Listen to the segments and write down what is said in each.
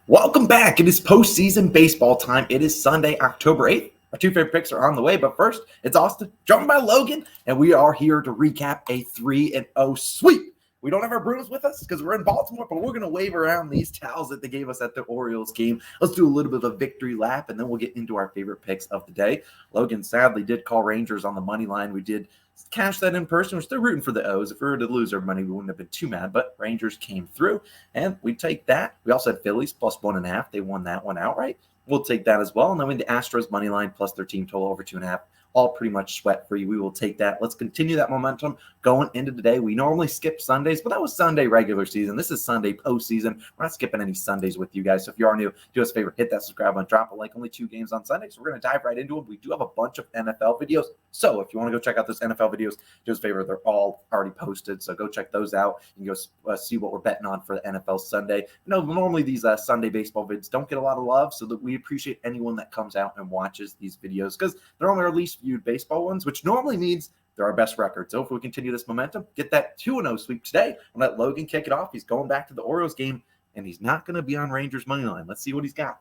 Welcome back. It is postseason baseball time. It is Sunday, October 8th. Our two favorite picks are on the way, but first, it's Austin, joined by Logan, and we are here to recap a 3-0 sweep. We don't have our Bruins with us because we're in Baltimore, but we're going to wave around these towels that they gave us at the Orioles game. Let's do a little bit of a victory lap, and then we'll get into our favorite picks of the day. Logan sadly did call Rangers on the money line. We did cash that in person. We're still rooting for the O's. If we were to lose our money, we wouldn't have been too mad, but Rangers came through, and we take that. We also had Phillies plus 1.5. They won that one outright. We'll take that as well. And then we had the Astros money line plus their team total over 2.5. All pretty much sweat-free. We will take that. Let's continue that momentum going into today. We normally skip Sundays, but that was Sunday regular season. This is Sunday postseason. We're not skipping any Sundays with you guys. So if you are new, do us a favor, hit that subscribe button, drop a like. Only 2 games on Sunday, so we're going to dive right into them. We do have a bunch of NFL videos. So if you want to go check out those NFL videos, do us a favor. They're all already posted, so go check those out. You can go see what we're betting on for the NFL Sunday. Normally these Sunday baseball vids don't get a lot of love, so that we appreciate anyone that comes out and watches these videos because they're only our least viewed baseball ones, which normally means they're our best record. So if we continue this momentum, get that 2-0 sweep today, I'll let Logan kick it off. He's going back to the Orioles game, and he's not going to be on Rangers money line. Let's see what he's got.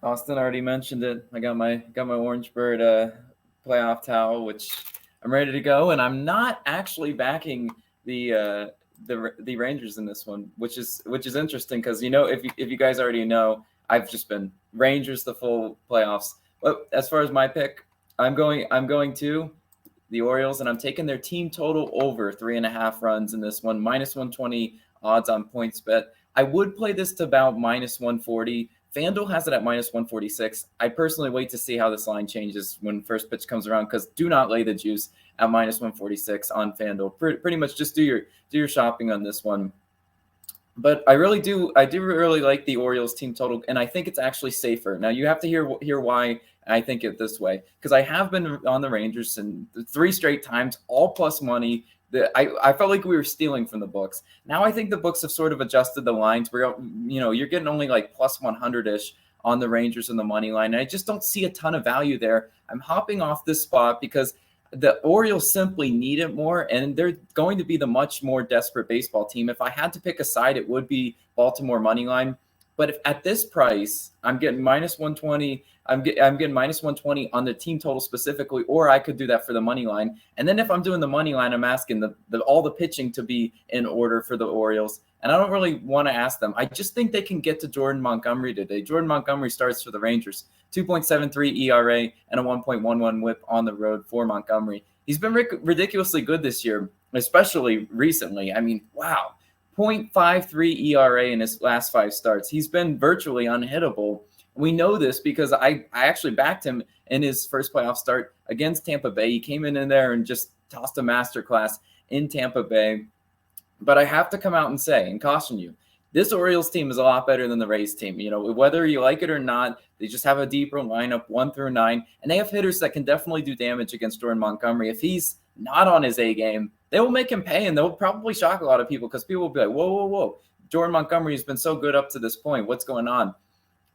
Austin already mentioned it. I got my Orange Bird playoff towel, which I'm ready to go, and I'm not actually backing the Rangers in this one, which is interesting because if you guys already know, I've just been Rangers the full playoffs. But as far as my pick, I'm going to the Orioles, and I'm taking their team total over 3.5 runs in this one, minus 120 odds on PointsBet. I would play this to about minus 140. FanDuel has it at minus 146. I personally wait to see how this line changes when first pitch comes around because do not lay the juice at minus 146 on FanDuel. Pretty much just do your shopping on this one. But I do really like the Orioles team total, and I think it's actually safer. Now you have to hear why I think it this way, because I have been on the Rangers and 3 straight times, all plus money. I felt like we were stealing from the books. Now I think the books have sort of adjusted the lines where you're getting only like plus 100-ish on the Rangers and the money line, and I just don't see a ton of value there. I'm hopping off this spot because the Orioles simply need it more, and they're going to be the much more desperate baseball team. If I had to pick a side, it would be Baltimore money line. But if at this price, I'm getting minus 120. I'm getting minus 120 on the team total specifically, or I could do that for the money line. And then if I'm doing the money line, I'm asking all the pitching to be in order for the Orioles. And I don't really want to ask them. I just think they can get to Jordan Montgomery today. Jordan Montgomery starts for the Rangers. 2.73 ERA and a 1.11 whip on the road for Montgomery. He's been ridiculously good this year, especially recently. I mean, wow. 0.53 ERA in his last 5 starts. He's been virtually unhittable. We know this because I actually backed him in his first playoff start against Tampa Bay. He came in there and just tossed a masterclass in Tampa Bay. But I have to come out and say and caution you, this Orioles team is a lot better than the Rays team. Whether you like it or not, they just have a deeper lineup, 1 through 9, and they have hitters that can definitely do damage against Jordan Montgomery. If he's not on his A game, they will make him pay, and they'll probably shock a lot of people because people will be like, whoa. Jordan Montgomery has been so good up to this point. What's going on?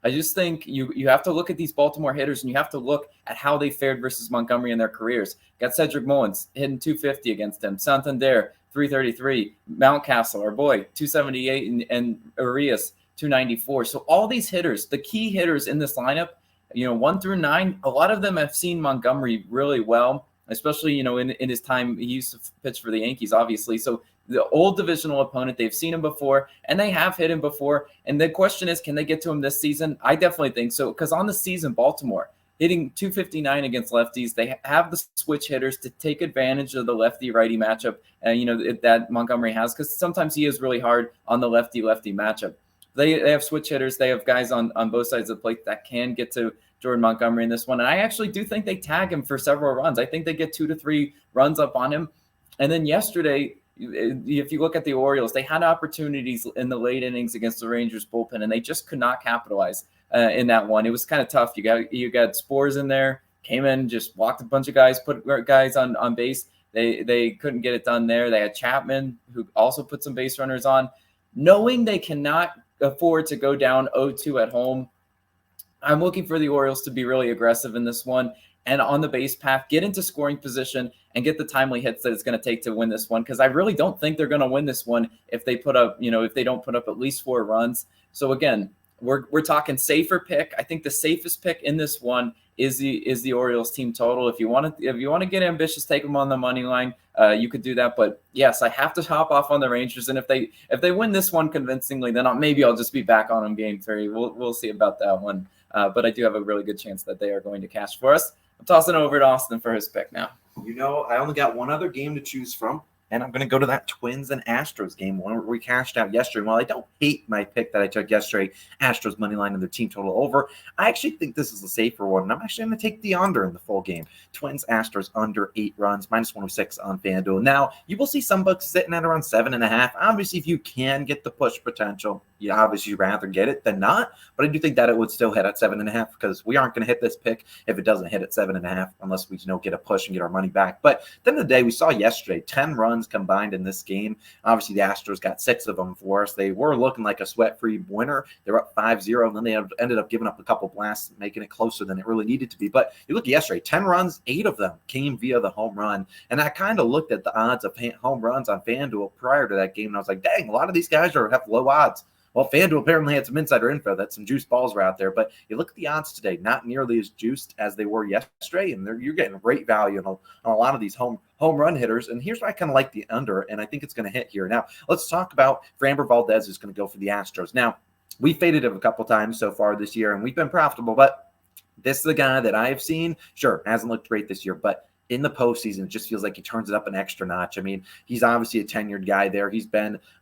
I just think you have to look at these Baltimore hitters, and you have to look at how they fared versus Montgomery in their careers. Got Cedric Mullins hitting 250 against him. Santander, 333. Mountcastle, our boy, 278, and Arias, 294. So all these hitters, the key hitters in this lineup, 1 through 9, a lot of them have seen Montgomery really well, especially, in his time. He used to pitch for the Yankees, obviously. So the old divisional opponent, they've seen him before, and they have hit him before. And the question is, can they get to him this season? I definitely think so, because on the season, Baltimore hitting 259 against lefties. They have the switch hitters to take advantage of the lefty-righty matchup, that Montgomery has, because sometimes he is really hard on the lefty-lefty matchup. They have switch hitters. They have guys on both sides of the plate that can get to Jordan Montgomery in this one. And I actually do think they tag him for several runs. I think they get 2 to 3 runs up on him. And then yesterday, if you look at the Orioles, they had opportunities in the late innings against the Rangers bullpen, and they just could not capitalize in that one. It was kind of tough. You got Spores in there, came in, just walked a bunch of guys, put guys on base. They couldn't get it done there. They had Chapman, who also put some base runners on. Knowing they cannot afford to go down 0-2 at home, I'm looking for the Orioles to be really aggressive in this one and on the base path, get into scoring position and get the timely hits that it's going to take to win this one. Because I really don't think they're going to win this one if they put up, if they don't put up at least 4 runs. So again, we're talking safer pick. I think the safest pick in this one is the Orioles team total. If you want to get ambitious, take them on the money line. You could do that. But yes, I have to hop off on the Rangers. And if they win this one convincingly, then maybe I'll just be back on them game 3. We'll see about that one. But I do have a really good chance that they are going to cash for us. I'm tossing it over to Austin for his pick now. I only got one other game to choose from, and I'm going to go to that Twins and Astros game, one where we cashed out yesterday. While I don't hate my pick that I took yesterday, Astros money line and their team total over, I actually think this is a safer one, and I'm actually going to take the under in the full game. Twins, Astros under 8 runs, -106 on FanDuel. Now, you will see some books sitting at around 7.5. Obviously, if you can get the push potential, you obviously rather get it than not, but I do think that it would still hit at 7.5 because we aren't going to hit this pick if it doesn't hit at 7.5 unless we get a push and get our money back. But at the end of the day, we saw yesterday 10 runs combined in this game. Obviously, the Astros got 6 of them for us. They were looking like a sweat-free winner. They were up 5-0, and then they ended up giving up a couple blasts, making it closer than it really needed to be. But you look at yesterday, 10 runs, 8 of them came via the home run. And I kind of looked at the odds of home runs on FanDuel prior to that game, and I was like, dang, a lot of these guys have low odds. Well, FanDuel apparently had some insider info that some juice balls were out there, but you look at the odds today, not nearly as juiced as they were yesterday, and you're getting great value on a lot of these home run hitters. And here's why I kind of like the under, and I think it's going to hit here. Now, let's talk about Framber Valdez, who's going to go for the Astros. Now, we faded him a couple times so far this year, and we've been profitable, but this is the guy that I have seen, sure, hasn't looked great this year, but in the postseason, it just feels like he turns it up an extra notch. I mean, he's obviously a tenured guy there. It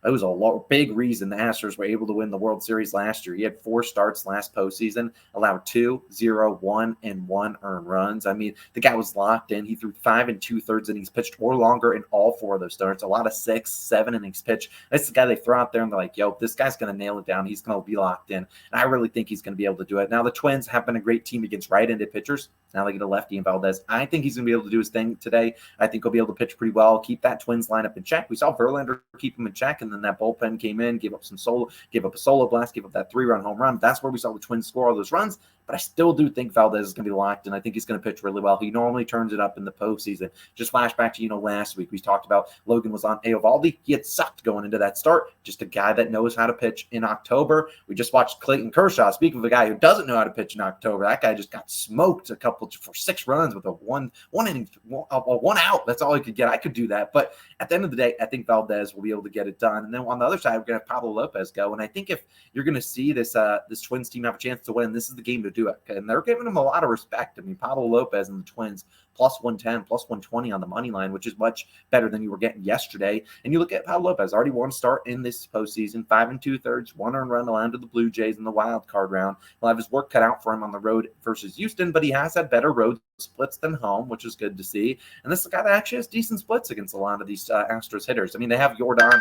was a big reason the Astros were able to win the World Series last year. He had 4 starts last postseason, allowed 2, 0, 1, and 1 earned runs. I mean, the guy was locked in. He threw 5 2/3 innings pitched or longer in all 4 of those starts. A lot of 6, 7 innings pitched. That's the guy they throw out there and they're like, yo, this guy's going to nail it down. He's going to be locked in. And I really think he's going to be able to do it. Now, the Twins have been a great team against right-handed pitchers. Now they get a lefty in Valdez. I think he's going to be able to do his thing today. I think he'll be able to pitch pretty well, keep that Twins lineup in check. We saw Verlander keep him in check, and then that bullpen came in, gave up a solo blast, gave up that 3-run home run. That's where we saw the Twins score all those runs. But I still do think Valdez is going to be locked, and I think he's going to pitch really well. He normally turns it up in the postseason. Just flashback to, last week we talked about Logan was on Eovaldi. He had sucked going into that start. Just a guy that knows how to pitch in October. We just watched Clayton Kershaw. Speaking of a guy who doesn't know how to pitch in October, that guy just got smoked for 6 runs with a one inning, one out. That's all he could get. I could do that. But at the end of the day, I think Valdez will be able to get it done. And then on the other side, we're going to have Pablo Lopez go. And I think if you're going to see this Twins team have a chance to win, this is the game to do it. And they're giving him a lot of respect. I mean, Pablo Lopez and the Twins +110, +120 on the money line, which is much better than you were getting yesterday. And you look at Pablo Lopez, already 1 start in this postseason, 5 2/3, 1 earned run allowed to the Blue Jays in the wild card round. He'll have his work cut out for him on the road versus Houston, but he has had better road splits than home, which is good to see. And this is a guy that actually has decent splits against a lot of these Astros hitters. I mean, they have Jordan.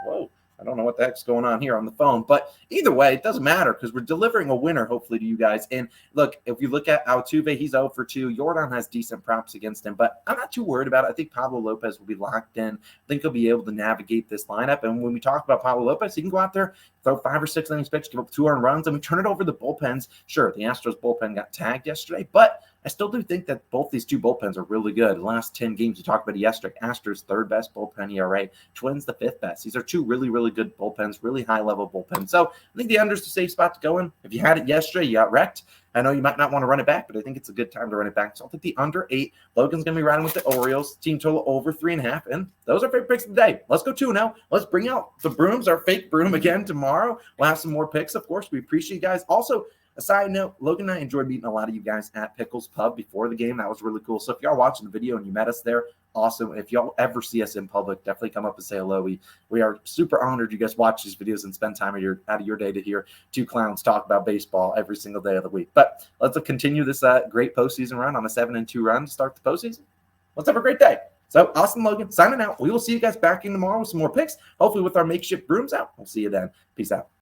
Whoa. I don't know what the heck's going on here on the phone, but either way, it doesn't matter because we're delivering a winner, hopefully, to you guys. And look, if you look at Altuve, he's 0 for 2. Jordan has decent props against him, but I'm not too worried about it. I think Pablo Lopez will be locked in. I think he'll be able to navigate this lineup. And when we talk about Pablo Lopez, he can go out there, throw 5 or 6 innings pitch, give up 2 earned runs, and we turn it over to the bullpens. Sure, the Astros bullpen got tagged yesterday, but I still do think that both these 2 bullpens are really good. The last 10 games we talked about yesterday, Astros 3rd best bullpen ERA, Twins the 5th best. These are 2 really, really good bullpens, really high-level bullpens. So I think the under is the safe spot to go in. If you had it yesterday, you got wrecked. I know you might not want to run it back, but I think it's a good time to run it back. So I'll take the under 8. Logan's going to be riding with the Orioles. Team total over 3.5. And those are favorite picks of the day. Let's go 2 now. Let's bring out the brooms, our fake broom again tomorrow. We'll have some more picks, of course. We appreciate you guys. Also, a side note, Logan and I enjoyed meeting a lot of you guys at Pickles Pub before the game. That was really cool. So if y'all watching the video and you met us there, awesome. If y'all ever see us in public, definitely come up and say hello. We are super honored you guys watch these videos and spend time out of your day to hear 2 clowns talk about baseball every single day of the week. But let's continue this great postseason run on a 7-2 run to start the postseason. Let's have a great day. So Austin, Logan, signing out. We will see you guys back in tomorrow with some more picks, hopefully with our makeshift brooms out. We'll see you then. Peace out.